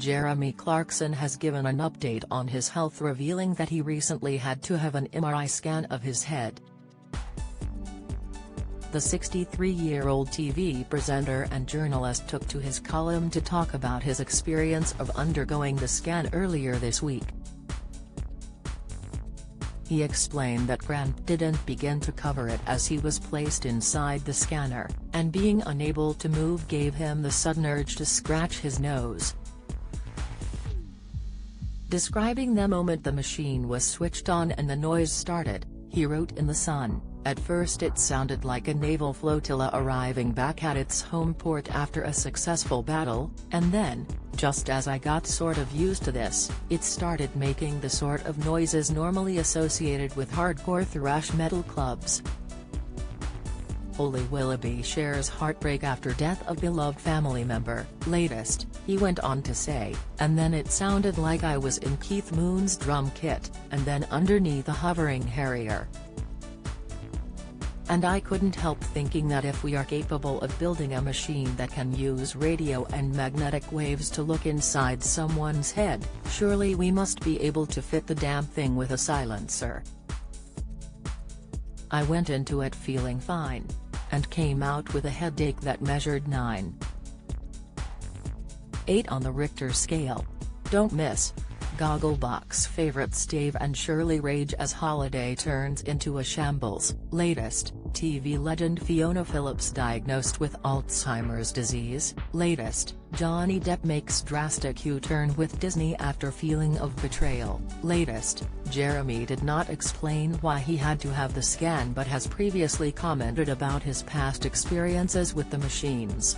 Jeremy Clarkson has given an update on his health, revealing that he recently had to have an MRI scan of his head. The 63-year-old TV presenter and journalist took to his column to talk about his experience of undergoing the scan earlier this week. He explained that Grant didn't begin to cover it as he was placed inside the scanner, and being unable to move gave him the sudden urge to scratch his nose. Describing the moment the machine was switched on and the noise started, he wrote in The Sun, "At first it sounded like a naval flotilla arriving back at its home port after a successful battle, and then, just as I got sort of used to this, it started making the sort of noises normally associated with hardcore thrash metal clubs." Holly Willoughby shares heartbreak after death of beloved family member. Latest, he went on to say, "And then it sounded like I was in Keith Moon's drum kit, and then underneath a hovering Harrier. And I couldn't help thinking that if we are capable of building a machine that can use radio and magnetic waves to look inside someone's head, surely we must be able to fit the damn thing with a silencer. I went into it feeling fine. And came out with a headache that measured 9.8 on the Richter scale. Don't miss. Gogglebox favorites Dave and Shirley rage as holiday turns into a shambles. Latest, TV legend Fiona Phillips diagnosed with Alzheimer's disease. Latest, Johnny Depp makes drastic U-turn with Disney after feeling of betrayal. Latest, Jeremy did not explain why he had to have the scan but has previously commented about his past experiences with the machines.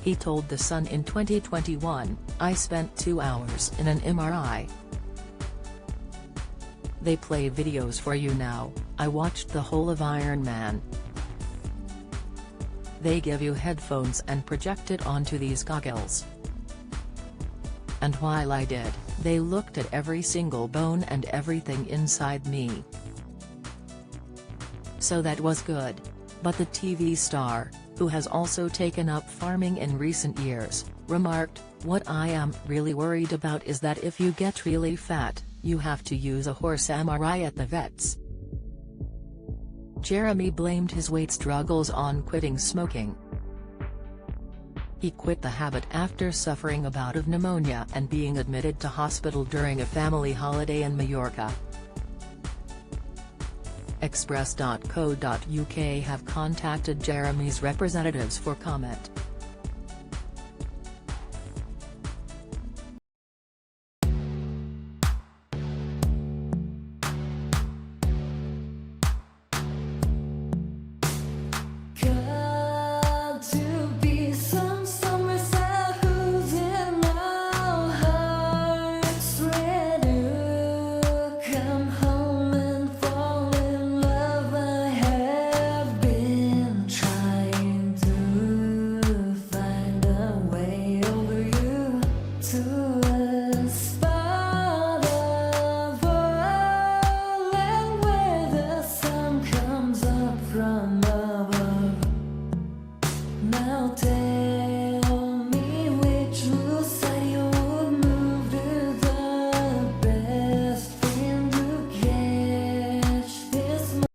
He told The Sun in 2021, "I spent 2 hours in an MRI. They play videos for you now. I watched the whole of Iron Man. They give you headphones and project it onto these goggles. And while I did, they looked at every single bone and everything inside me. So that was good." But the TV star, who has also taken up farming in recent years, remarked, "What I am really worried about is that if you get really fat, you have to use a horse MRI at the vets." Jeremy blamed his weight struggles on quitting smoking. He quit the habit after suffering a bout of pneumonia and being admitted to hospital during a family holiday in Mallorca. Express.co.uk have contacted Jeremy's representatives for comment.